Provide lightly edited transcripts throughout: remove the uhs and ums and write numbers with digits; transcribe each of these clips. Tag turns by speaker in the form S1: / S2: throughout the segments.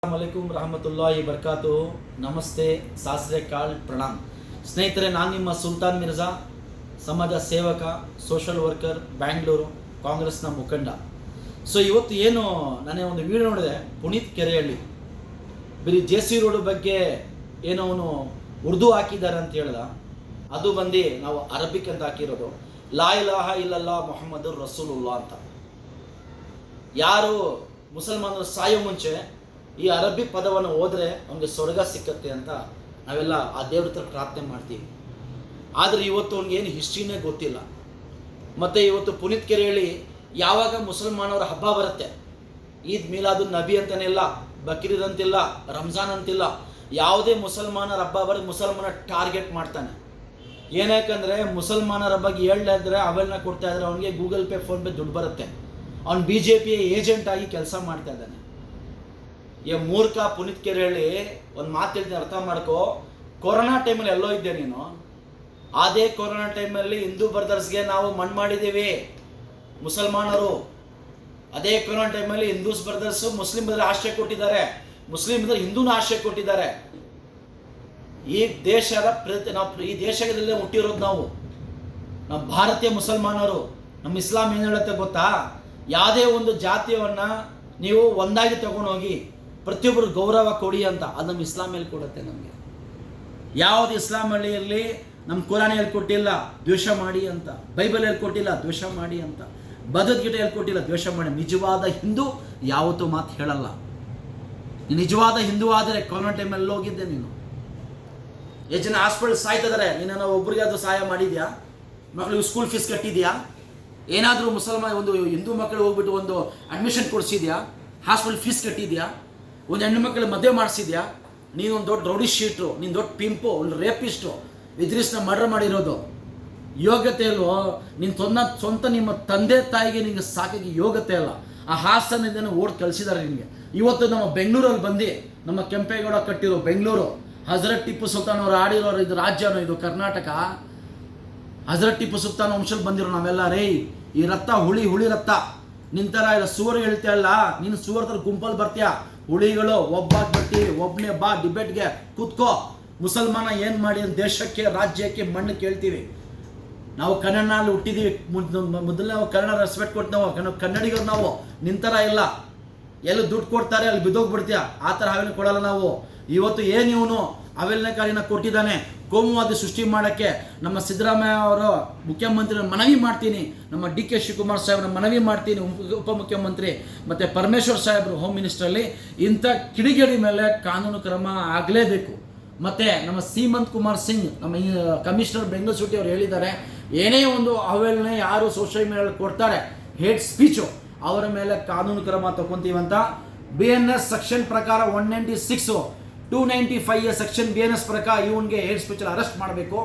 S1: ಅಲೈಕುಂ ರಹಮತುಲ್ಲಾಹಿ ಬರ್ಕಾತು. ನಮಸ್ತೆ, ಸಾಸ್ರೆ ಕಾಲ್, ಪ್ರಣಾಮ್. ಸ್ನೇಹಿತರೆ, ನಾನು ನಿಮ್ಮ ಸುಲ್ತಾನ್ ಮಿರ್ಜಾ, ಸಮಾಜ ಸೇವಕ, ಸೋಷಲ್ ವರ್ಕರ್, ಬ್ಯಾಂಗ್ಳೂರು, ಕಾಂಗ್ರೆಸ್ನ ಮುಖಂಡ. ಸೊ ಇವತ್ತು ಏನು ನಾನೇ ಒಂದು ವಿಡಿಯೋ ನೋಡಿದೆ, ಪುನೀತ್ ಕೆರೆಹಳ್ಳಿ ಬರೀ JC ರೋಡ್ ಬಗ್ಗೆ ಏನೋ ಅವನು ಉರ್ದು ಹಾಕಿದ್ದಾರೆ ಅಂತ ಹೇಳ್ದ. ಅದು ಬಂದು ನಾವು ಅರಬಿಕ್ ಅಂತ ಹಾಕಿರೋದು, ಲಾ ಇಲಾಹ ಇಲ್ಲಲ್ಲಾ ಮೊಹಮ್ಮದ್ ರಸೂಲುಲ್ಲಾ ಅಂತ. ಯಾರು ಮುಸಲ್ಮಾನರು ಸಾಯೋ ಮುಂಚೆ ಈ ಅರಬ್ಬಿ ಪದವನ್ನು ಹೋದರೆ ಅವನಿಗೆ ಸ್ವರ್ಗ ಸಿಕ್ಕತ್ತೆ ಅಂತ ನಾವೆಲ್ಲ ಆ ದೇವ್ರ ಹತ್ರ ಪ್ರಾರ್ಥನೆ ಮಾಡ್ತೀವಿ. ಆದರೆ ಇವತ್ತು ಅವ್ನಿಗೆ ಏನು ಹಿಸ್ಟ್ರಿನೇ ಗೊತ್ತಿಲ್ಲ. ಮತ್ತು ಇವತ್ತು ಪುನೀತ್ ಕೆರೆಹಳ್ಳಿ ಯಾವಾಗ ಮುಸಲ್ಮಾನವರ ಹಬ್ಬ ಬರುತ್ತೆ, ಈದ್ ಮಿಲಾದು ನಬಿ ಅಂತಲೇ ಇಲ್ಲ, ಬಕ್ರೀದ್ ಅಂತಿಲ್ಲ, ರಂಜಾನ್ ಅಂತಿಲ್ಲ, ಯಾವುದೇ ಮುಸಲ್ಮಾನರ ಹಬ್ಬ ಬರೋದು ಮುಸಲ್ಮಾನ ಟಾರ್ಗೆಟ್ ಮಾಡ್ತಾನೆ. ಏನಕ್ಕಂದರೆ ಮುಸಲ್ಮಾನರ ಬಗ್ಗೆ ಹೇಳಿದ್ರೆ ಅವೆಲ್ಲ ಕೊಡ್ತಾ ಇದ್ರೆ ಅವನಿಗೆ ಗೂಗಲ್ ಪೇ, ಫೋನ್ಪೇ ದುಡ್ಡು ಬರುತ್ತೆ. ಅವ್ನು BJP ಏಜೆಂಟ್ ಆಗಿ ಕೆಲಸ ಮಾಡ್ತಾ ಇದ್ದಾನೆ. ಈ ಮೂರ್ಖ ಪುನೀತ್ ಕೆರೆಹಳ್ಳಿ ಒಂದು ಮಾತು ಹೇಳ್ತೀನಿ, ಅರ್ಥ ಮಾಡ್ಕೋ. ಕೊರೋನಾ ಟೈಮಲ್ಲಿ ಎಲ್ಲೋ ಇದ್ದೆ ನೀನು. ಅದೇ ಕೊರೋನಾ ಟೈಮಲ್ಲಿ ಹಿಂದೂ ಬ್ರದರ್ಸ್ಗೆ ನಾವು ಮಣ್ಣು ಮಾಡಿದ್ದೀವಿ ಮುಸಲ್ಮಾನರು. ಅದೇ ಕೊರೋನಾ ಟೈಮಲ್ಲಿ ಹಿಂದೂಸ್ ಬ್ರದರ್ಸು ಮುಸ್ಲಿಂ ಬ್ರದರ್ ಆಶ್ರಯ ಕೊಟ್ಟಿದ್ದಾರೆ, ಮುಸ್ಲಿಂ ಬ್ರದರ್ ಹಿಂದೂನ ಆಶ್ರಯ ಕೊಟ್ಟಿದ್ದಾರೆ. ಈ ದೇಶದ ನಾವು ಈ ದೇಶದಲ್ಲೇ ಹುಟ್ಟಿರೋದು ನಾವು ಭಾರತೀಯ ಮುಸಲ್ಮಾನರು. ನಮ್ಮ ಇಸ್ಲಾಂ ಏನು ಹೇಳುತ್ತೆ ಗೊತ್ತಾ? ಯಾವುದೇ ಒಂದು ಜಾತಿಯವನ್ನು ನೀವು ಒಂದಾಗಿ ತಗೊಂಡೋಗಿ ಪ್ರತಿಯೊಬ್ಬರು ಗೌರವ ಕೊಡಿ ಅಂತ. ಅದು ನಮ್ಮ ಇಸ್ಲಾಂ ಕೊಡುತ್ತೆ ನಮಗೆ. ಯಾವುದು ಇಸ್ಲಾಮಲ್ಲಿ ಇರಲಿ, ನಮ್ಮ ಕುರಾನ್ ಹೇಳ್ಕೊಟ್ಟಿಲ್ಲ ದ್ವೇಷ ಮಾಡಿ ಅಂತ, ಬೈಬಲ್ ಹೇಳ್ಕೊಟ್ಟಿಲ್ಲ ದ್ವೇಷ ಮಾಡಿ ಅಂತ, ಭಗವದ್ಗೀತೆ ಹೇಳ್ಕೊಟ್ಟಿಲ್ಲ ದ್ವೇಷ ಮಾಡಿ. ನಿಜವಾದ ಹಿಂದೂ ಯಾವತ್ತೂ ಮಾತು ಹೇಳಲ್ಲ. ನಿಜವಾದ ಹಿಂದೂ ಆದರೆ ಕೊರೋನಾ ಟೈಮಲ್ಲಿ ಹೋಗಿದ್ದೆ ನೀನು. ಎಷ್ಟು ಜನ ಹಾಸ್ಪಿಟಲ್ ಸಾಯ್ತಿದ್ದಾರೆ, ನೀನು ಒಬ್ರಿಗೆ ಅದು ಸಹಾಯ ಮಾಡಿದ್ಯಾ? ಮಕ್ಕಳಿಗೆ ಸ್ಕೂಲ್ ಫೀಸ್ ಕಟ್ಟಿದ್ಯಾ? ಏನಾದರೂ ಮುಸಲ್ಮಾನ ಒಂದು ಹಿಂದೂ ಮಕ್ಕಳು ಹೋಗ್ಬಿಟ್ಟು ಒಂದು ಅಡ್ಮಿಷನ್ ಕೊಡಿಸಿದ್ಯಾ? ಹಾಸ್ಪಿಟಲ್ ಫೀಸ್ ಕಟ್ಟಿದ್ಯಾ? ಒಂದು ಹೆಣ್ಣು ಮಕ್ಕಳು ಮದುವೆ ಮಾಡಿಸಿದ್ಯಾ? ನೀನೊಂದು ದೊಡ್ಡ ರೌಡಿ ಶೀಟ್ರು, ನೀನು ದೊಡ್ಡ ಪಿಂಪು, ಒಂದು ರೇಪಿಸ್ಟು, ಇದ್ರಿಸ್ನ ಮರ್ಡರ್ ಮಾಡಿರೋದು. ಯೋಗ್ಯತೆ ಇಲ್ವೋ? ನೀನು ಸ್ವಂತ ನಿಮ್ಮ ತಂದೆ ತಾಯಿಗೆ ನಿಂಗೆ ಸಾಕಾಗಿ ಯೋಗ್ಯತೆ ಇಲ್ಲ. ಆ ಹಾಸನದಿಂದ ಓಡ್ ಕಳಿಸಿದ್ದಾರೆ ನಿನಗೆ. ಇವತ್ತು ನಮ್ಮ ಬೆಂಗಳೂರಲ್ಲಿ ಬಂದು ನಮ್ಮ ಕೆಂಪೇಗೌಡ ಕಟ್ಟಿರೋ ಬೆಂಗಳೂರು, ಹಜರತ್ ಟಿಪ್ಪು ಸುಲ್ತಾನ್ ಅವರು ಆಡಿರೋರು, ಇದು ರಾಜ್ಯನೋ ಇದು ಕರ್ನಾಟಕ? ಹಜರತ್ ಟಿಪ್ಪು ಸುಲ್ತಾನ್ ವಂಶದಲ್ಲಿ ಬಂದಿರೋ ನಾವೆಲ್ಲ ರೇ. ಈ ರಕ್ತ ಹುಳಿ ರಕ್ತ. ನಿಂತರ ಇಲ್ಲ ಸುವರು ಹೇಳ್ತೀಯ ಅಲ್ಲ, ನೀನು ಸುವರ್ತರ ಗುಂಪಲ್ಲಿ ಬರ್ತೀಯ. ಹುಳಿಗಳು ಒಬ್ಬಾಗಿ ಬರ್ತೀವಿ, ಒಬ್ಬನೇ ಬಾ ಡಿಬೇಟ್ಗೆ ಕೂತ್ಕೋ. ಮುಸಲ್ಮಾನ ಏನು ಮಾಡಿ ದೇಶಕ್ಕೆ, ರಾಜ್ಯಕ್ಕೆ, ಮಣ್ಣು ಕೇಳ್ತೀವಿ. ನಾವು ಕನ್ನಡನಲ್ಲಿ ಹುಟ್ಟಿದ್ದೀವಿ, ಮೊದಲನೇ ನಾವು ಕನ್ನಡ ರೆಸ್ಪೆಕ್ಟ್ ಕೊಟ್ಟು ನಾವು ಕನ್ನಡಿಗರು. ನಾವು ನಿಂತರ ಇಲ್ಲ, ಎಲ್ಲಿ ದುಡ್ಡು ಕೊಡ್ತಾರೆ ಅಲ್ಲಿ ಬಿದ್ದೋಗ್ಬಿಡ್ತೀಯ. ಆ ಥರ ಅವೆಲ್ಲ ಕೊಡಲ್ಲ ನಾವು. ಇವತ್ತು ಏನು ಇವನು ಅವೆಲ್ಲಕಾರಿನ ಕೊಟ್ಟಿದ್ದಾನೆ ಕೋಮುವಾದಿ ಸೃಷ್ಟಿ ಮಾಡೋಕ್ಕೆ. ನಮ್ಮ ಸಿದ್ದರಾಮಯ್ಯ ಅವರು ಮುಖ್ಯಮಂತ್ರಿ ಮನವಿ ಮಾಡ್ತೀನಿ, ನಮ್ಮ DK ಶಿವಕುಮಾರ್ ಸಾಹೇಬ್ರ ಮನವಿ ಮಾಡ್ತೀನಿ, ಉಪಮುಖ್ಯಮಂತ್ರಿ ಮತ್ತು ಪರಮೇಶ್ವರ್ ಸಾಹೇಬರು ಹೋಮ್ ಮಿನಿಸ್ಟ್ರಲ್ಲಿ ಇಂಥ ಕಿಡಿಗೇಡಿ ಮೇಲೆ ಕಾನೂನು ಕ್ರಮ ಆಗಲೇಬೇಕು. ಮತ್ತು ನಮ್ಮ ಸೀಮಂತ್ ಕುಮಾರ್ ಸಿಂಗ್, ನಮ್ಮ ಕಮಿಷನರ್ ಬೆಂಗಳೂರು ಸಿಟಿ ಅವರು ಹೇಳಿದ್ದಾರೆ, ಏನೇ ಒಂದು ಅವೆಲ್ಲನೇ ಯಾರು ಸೋಷಿಯಲ್ ಮೀಡಿಯಾದಲ್ಲಿ ಕೊಡ್ತಾರೆ ಹೇಟ್ ಸ್ಪೀಚು, ಅವರ ಮೇಲೆ ಕಾನೂನು ಕ್ರಮ ತಗೊತೀವಂತ. BNS ಸೆಕ್ಷನ್ ಪ್ರಕಾರ 196, 295 ಸೆಕ್ಷನ್ BNS ಪ್ರಕಾರ ಇವನಿಗೆ ಹೇಟ್ ಸ್ಪೀಚಲ್ಲಿ ಅರೆಸ್ಟ್ ಮಾಡಬೇಕು.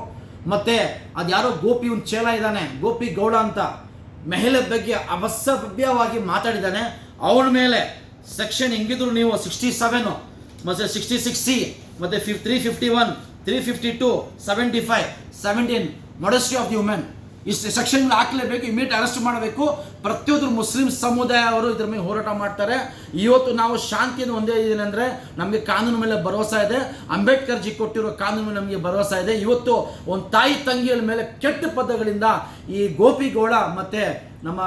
S1: ಮತ್ತು ಅದು ಯಾರೋ ಗೋಪಿ ಒಂದು ಚೇಲ ಇದ್ದಾನೆ, ಗೋಪಿ ಗೌಡ ಅಂತ, ಮಹಿಳೆ ಬಗ್ಗೆ ಅಸಭ್ಯವಾಗಿ ಮಾತಾಡಿದ್ದಾನೆ. ಅವನ ಮೇಲೆ ಸೆಕ್ಷನ್ ಹೆಂಗಿದ್ರು ನೀವು 67 ಮತ್ತು 66C ಮತ್ತು 351, 352, 75, 17 ಮೊಡೆಸ್ಟಿ ಆಫ್ ದಿ ವುಮೆನ್, ಇಷ್ಟು ಸೆಕ್ಷನ್ಗಳು ಹಾಕಲೇಬೇಕು. ಇಮಿಡಿಯೇಟ್ ಅರೆಸ್ಟ್ ಮಾಡಬೇಕು. ಪ್ರತಿಯೊಂದು ಮುಸ್ಲಿಂ ಸಮುದಾಯ ಅವರು ಇದ್ರ ಮೇಲೆ ಹೋರಾಟ ಮಾಡ್ತಾರೆ. ಇವತ್ತು ನಾವು ಶಾಂತಿಯನ್ನು ಒಂದೇ ಇದ್ದೀನಿ ಅಂದರೆ ನಮಗೆ ಕಾನೂನು ಮೇಲೆ ಭರವಸೆ ಇದೆ. ಅಂಬೇಡ್ಕರ್ ಜಿ ಕೊಟ್ಟಿರೋ ಕಾನೂನು ಮೇಲೆ ನಮಗೆ ಭರವಸೆ ಇದೆ. ಇವತ್ತು ಒಂದು ತಾಯಿ ತಂಗಿಯ ಮೇಲೆ ಕೆಟ್ಟ ಪದಗಳಿಂದ ಈ ಗೋಪಿಗೌಡ ಮತ್ತು ನಮ್ಮ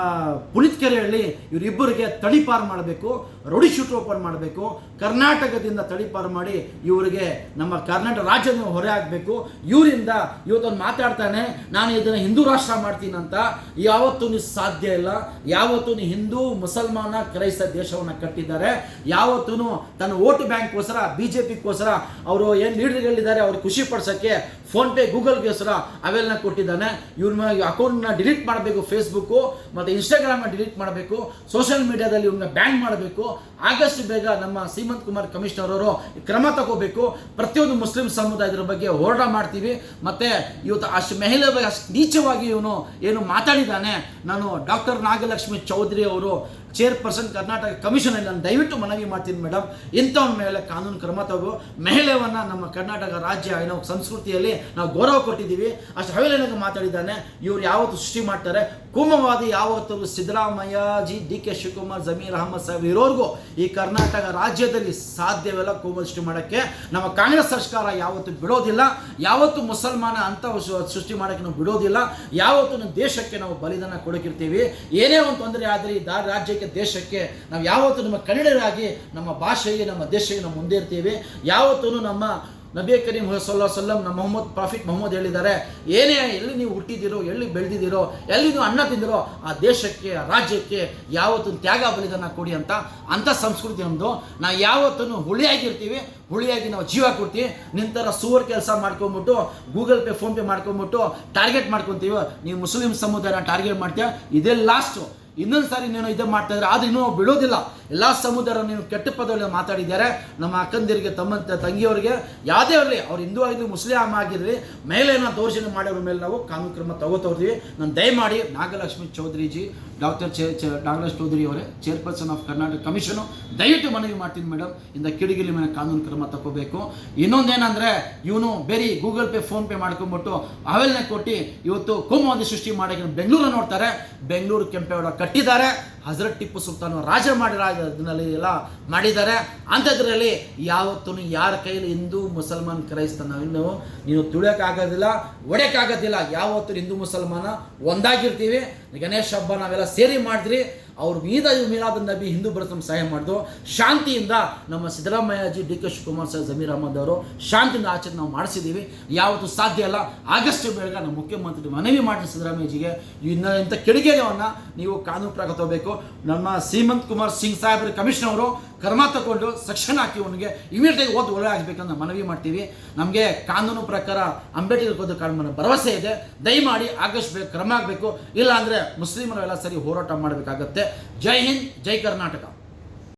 S1: ಪುನೀತ್ ಕೆರೆಹಳ್ಳಿ ಇವರಿಬ್ಬರಿಗೆ ತಡಿಪಾರು ಮಾಡಬೇಕು, ರೌಡಿ ಶೂಟ್ ಓಪನ್ ಮಾಡಬೇಕು. ಕರ್ನಾಟಕದಿಂದ ತಡಿಪಾರು ಮಾಡಿ ಇವರಿಗೆ ನಮ್ಮ ಕರ್ನಾಟಕ ರಾಜ್ಯದ ಹೊರೆ ಆಗಬೇಕು. ಇವರಿಂದ ಇವತ್ತೊಂದು ಮಾತಾಡ್ತಾನೆ, ನಾನು ಇದನ್ನು ಹಿಂದೂ ರಾಷ್ಟ್ರ ಮಾಡ್ತೀನಿ ಅಂತ. ಯಾವತ್ತೂ ನೀವು ಸಾಧ್ಯ ಇಲ್ಲ. ಯಾವತ್ತೂ ನೀವು ಹಿಂದೂ ಮುಸಲ್ಮಾನ ಕ್ರೈಸ್ತ ದೇಶವನ್ನು ಕಟ್ಟಿದ್ದಾರೆ. ಯಾವತ್ತೂ ತನ್ನ ವೋಟ್ ಬ್ಯಾಂಕ್ಗೋಸ್ಕರ, BJPಗೋಸ್ಕರ ಅವರು ಏನು ಲೀಡರ್ಗಳಿದ್ದಾರೆ ಅವ್ರು ಖುಷಿ ಪಡಿಸೋಕ್ಕೆ ಫೋನ್ಪೇ, ಗೂಗಲ್ಗೋಸ್ಕರ ಅವೆಲ್ಲ ಕೊಟ್ಟಿದ್ದಾನೆ. ಇವ್ರ ಅಕೌಂಟ್ನ ಡಿಲೀಟ್ ಮಾಡಬೇಕು, ಫೇಸ್ಬುಕ್ಕು ಮತ್ತು ಇನ್ಸ್ಟಾಗ್ರಾಮ್ನ ಡಿಲೀಟ್ ಮಾಡಬೇಕು, ಸೋಷಿಯಲ್ ಮೀಡಿಯಾದಲ್ಲಿ ಇವ್ರನ್ನ ಬ್ಯಾನ್ ಮಾಡಬೇಕು. ಆದಷ್ಟು ಬೇಗ ನಮ್ಮ ಸೀಮಂತ್ ಕುಮಾರ್ ಕಮಿಷನರ್ ಅವರು ಕ್ರಮ ತಗೋಬೇಕು. ಪ್ರತಿಯೊಂದು ಮುಸ್ಲಿಂ ಸಮುದಾಯದ ಬಗ್ಗೆ ಹೋರಾಟ ಮಾಡ್ತೀವಿ. ಮತ್ತು ಇವತ್ತು ಅಷ್ಟು ಮಹಿಳೆ ಬಗ್ಗೆ ಅಷ್ಟು ನೀಚವಾಗಿ ಇವನು ಏನು ಮಾತಾಡಿದ್ದಾನೆ. ನಾನು ಡಾಕ್ಟರ್ ನಾಗಲಕ್ಷ್ಮಿ ಚೌಧರಿ ಅವರು ಚೇರ್ಪರ್ಸನ್ ಕರ್ನಾಟಕ ಕಮಿಷನಲ್ಲಿ ನಾನು ದಯವಿಟ್ಟು ಮನವಿ ಮಾಡ್ತೀನಿ ಮೇಡಮ್, ಇಂಥವ್ರ ಮೇಲೆ ಕಾನೂನು ಕ್ರಮ ತಗೋ. ಮಹಿಳೆಯನ್ನು ನಮ್ಮ ಕರ್ನಾಟಕ ರಾಜ್ಯ ಏನೋ ಸಂಸ್ಕೃತಿಯಲ್ಲಿ ನಾವು ಗೌರವ ಕೊಟ್ಟಿದ್ದೀವಿ. ಅಷ್ಟು ಹವೇಲೇನಾಗ ಮಾತಾಡಿದ್ದಾನೆ. ಇವ್ರು ಯಾವತ್ತು ಸೃಷ್ಟಿ ಮಾಡ್ತಾರೆ ಕೋಮವಾದಿ ಯಾವತ್ತು ಸಿದ್ದರಾಮಯ್ಯ ಜಿ, ಡಿ ಕೆ ಶಿವಕುಮಾರ್, ಜಮೀರ್ ಅಹಮದ್ ಸಾಹೇಬ್ ಇರೋರ್ಗೂ ಈ ಕರ್ನಾಟಕ ರಾಜ್ಯದಲ್ಲಿ ಸಾಧ್ಯವಿಲ್ಲ ಕೋಮ ಸೃಷ್ಟಿ ಮಾಡೋಕ್ಕೆ. ನಮ್ಮ ಕಾಂಗ್ರೆಸ್ ಸರ್ಕಾರ ಯಾವತ್ತು ಬಿಡೋದಿಲ್ಲ, ಯಾವತ್ತು ಮುಸಲ್ಮಾನ ಅಂತ ಸೃಷ್ಟಿ ಮಾಡೋಕ್ಕೆ ನಾವು ಬಿಡೋದಿಲ್ಲ, ಯಾವತ್ತು ನಮ್ಮ ದೇಶಕ್ಕೆ ನಾವು ಬಲಿದಾನ ಕೊಡೋಕಿರ್ತೀವಿ. ಏನೇ ಒಂದು ತೊಂದರೆ ಆದರೆ ಈ ರಾಜ್ಯಕ್ಕೆ, ದೇಶಕ್ಕೆ ನಾವು ಯಾವತ್ತು ನಮ್ಮ ಕನ್ನಡರಾಗಿ ನಮ್ಮ ಭಾಷೆಗೆ, ನಮ್ಮ ದೇಶಕ್ಕೆ ನಾವು ಮುಂದೆ ಇರ್ತೀವಿ. ಯಾವತ್ತೂ ನಮ್ಮ ನಬಿ ಕರೀಂ ಸಲ್ಲಲ್ಲಾಹು ಅಲೈಹಿ ವಸಲ್ಲಂ, ನಮ್ಮ ಪ್ರಾಫಿಟ್ ಮೊಹಮ್ಮದ್ ಹೇಳಿದ್ದಾರೆ, ಏನೇ ಎಲ್ಲಿ ನೀವು ಹುಟ್ಟಿದ್ದೀರೋ, ಎಲ್ಲಿ ಬೆಳೆದಿದ್ದೀರೋ, ಎಲ್ಲಿ ನೀವು ಅನ್ನ ತಿಂದಿರೋ ಆ ದೇಶಕ್ಕೆ, ಆ ರಾಜ್ಯಕ್ಕೆ ಯಾವತ್ತೂ ತ್ಯಾಗ ಬಲಿದಾನ ಕೊಡಿ ಅಂಥ ಸಂಸ್ಕೃತಿ ನಮ್ಮದು. ನಾವು ಯಾವತ್ತೂ ಹುಳಿಯಾಗಿರ್ತೀವಿ, ಹುಳಿಯಾಗಿ ನಾವು ಜೀವ ಕೊಡ್ತೀವಿ. ನಿಂತರ ಸುವರ್ ಕೆಲಸ ಮಾಡ್ಕೊಂಬಿಟ್ಟು ಗೂಗಲ್ ಪೇ, ಫೋನ್ ಪೇ ಮಾಡ್ಕೊಂಬಿಟ್ಟು ಟಾರ್ಗೆಟ್ ಮಾಡ್ಕೊತೀವಿ. ನೀವು ಮುಸ್ಲಿಂ ಸಮುದಾಯನ ಟಾರ್ಗೆಟ್ ಮಾಡ್ತೀಯ, ಇದೇ ಲಾಸ್ಟು. ಇನ್ನೊಂದು ಸಾರಿ ನೀನು ಇದೇ ಮಾಡ್ತಾ ಇದ್ರೆ ಆದರೆ ಇನ್ನೂ ಬಿಡೋದಿಲ್ಲ. ಎಲ್ಲ ಸಮುದಾಯ ನೀನು ಕೆಟ್ಟ ಪದದಲ್ಲಿ ಮಾತಾಡಿದ್ದಾರೆ. ನಮ್ಮ ಅಕ್ಕಂದಿರಿಗೆ, ತಂಗಿಯವರಿಗೆ, ಯಾವುದೇ ಇರಲಿ, ಅವ್ರು ಹಿಂದೂ ಆಗಿರಲಿ, ಮುಸ್ಲಿಂ ಆಗಿರಲಿ, ಮಹಿಳೆಯನ್ನು ದೌರ್ಜನ್ಯ ಮಾಡೋರ ಮೇಲೆ ನಾವು ಕಾನೂನು ಕ್ರಮ ತಗೋತೀವಿ. ನಾನು ದಯಮಾಡಿ ನಾಗಲಕ್ಷ್ಮಿ ಚೌಧರಿಜಿ, ಡಾಕ್ಟರ್ ನಾಗಲಕ್ಷ್ಮಿ ಚೌಧರಿ ಅವರೇ, ಚೇರ್ಪರ್ಸನ್ ಆಫ್ ಕರ್ನಾಟಕ ಕಮಿಷನು, ದಯವಿಟ್ಟು ಮನವಿ ಮಾಡ್ತೀನಿ ಮೇಡಮ್, ಇಂದ ಕಿಡಿಗಿಲಿ ಮೇಲೆ ಕಾನೂನು ಕ್ರಮ ತಗೋಬೇಕು. ಇನ್ನೊಂದೇನೆಂದರೆ ಇವನು ಬೇರೆ ಗೂಗಲ್ ಪೇ, ಫೋನ್ ಪೇ ಮಾಡ್ಕೊಂಬಿಟ್ಟು ಅವೆಲ್ಲನೇ ಕೊಟ್ಟು ಇವತ್ತು ಕೋಮುವಾದಿ ಸೃಷ್ಟಿ ಮಾಡೋಕ್ಕೆ ಬೆಂಗಳೂರು ನೋಡ್ತಾರೆ. ಬೆಂಗಳೂರು ಕೆಂಪೇಗೌಡ ಕಟ್ಟಿದ್ದಾರೆ, ಹಜರತ್ ಟಿಪ್ಪು ಸುಲ್ತಾನ್ ರಾಜ ಅದನ್ನಲ್ಲಿ ಎಲ್ಲ ಮಾಡಿದ್ದಾರೆ. ಅಂಥದ್ರಲ್ಲಿ ಯಾವತ್ತೂ ಯಾರ ಕೈಯಲ್ಲಿ ಹಿಂದೂ ಮುಸಲ್ಮಾನ್ ಕ್ರೈಸ್ತನ ನೀನು ತುಳಿಯೋಕ್ಕಾಗೋದಿಲ್ಲ, ಒಡೆಯೋಕ್ಕಾಗೋದಿಲ್ಲ. ಯಾವತ್ತೂ ಹಿಂದೂ ಮುಸಲ್ಮಾನ ಒಂದಾಗಿರ್ತೀವಿ. ಗಣೇಶ ಹಬ್ಬ ನಾವೆಲ್ಲ ಸೇರಿ ಮಾಡಿದ್ರಿ. ಅವ್ರು ಮೀಲಾದ್ ನಬಿ ಹಿಂದೂ ಬರೋದು ನಮ್ಗೆ ಸಹಾಯ ಮಾಡಿದ್ರು. ಶಾಂತಿಯಿಂದ ನಮ್ಮ ಸಿದ್ದರಾಮಯ್ಯಜಿ, ಡಿ ಕೆ ಶಿವಕುಮಾರ್ ಸಾಹೇಬ್, ಜಮೀರ್ ಅಹಮದ್ ಅವರು ಶಾಂತಿಯಿಂದ ಆಚರಣೆ ನಾವು ಮಾಡಿಸಿದ್ದೀವಿ. ಯಾವತ್ತೂ ಸಾಧ್ಯ ಅಲ್ಲ. ಆಗಸ್ಟ್ ಬೆಳಗ್ಗೆ ನಮ್ಮ ಮುಖ್ಯಮಂತ್ರಿ ಮನವಿ ಮಾಡಿದ ಸಿದ್ದರಾಮಯ್ಯಜಿಗೆ, ಇಂಥ ಕೆಡಿಗೆಯನ್ನು ನೀವು ಕಾನೂನು ಪ್ರಕಾರ ತಗೋಬೇಕು. ನಮ್ಮ ಸೀಮಂತ್ ಕುಮಾರ್ ಸಿಂಗ್ ಸಾಹೇಬ್ರ ಕಮಿಷನ್ ಅವರು ಕ್ರಮ ತಗೊಂಡು ಸೆಕ್ಷನ್ ಹಾಕಿ ಅವನಿಗೆ ಇಮಿಡಿಯೇಟಾಗಿ ಒಳ್ಳೆ ಆಗಬೇಕಂತ ಮನವಿ ಮಾಡ್ತೀವಿ. ನಮಗೆ ಕಾನೂನು ಪ್ರಕಾರ ಅಂಬೇಡ್ಕರ್ ಕಾನೂನು ಭರವಸೆ ಇದೆ. ದಯಮಾಡಿ ಆಗಸ್ಟ್ ಕ್ರಮ ಆಗಬೇಕು. ಇಲ್ಲ ಅಂದರೆ ಮುಸ್ಲಿಮರೆಲ್ಲ ಸರಿ ಹೋರಾಟ ಮಾಡಬೇಕಾಗತ್ತೆ. ಜೈ ಹಿಂದ್, ಜೈ ಕರ್ನಾಟಕ.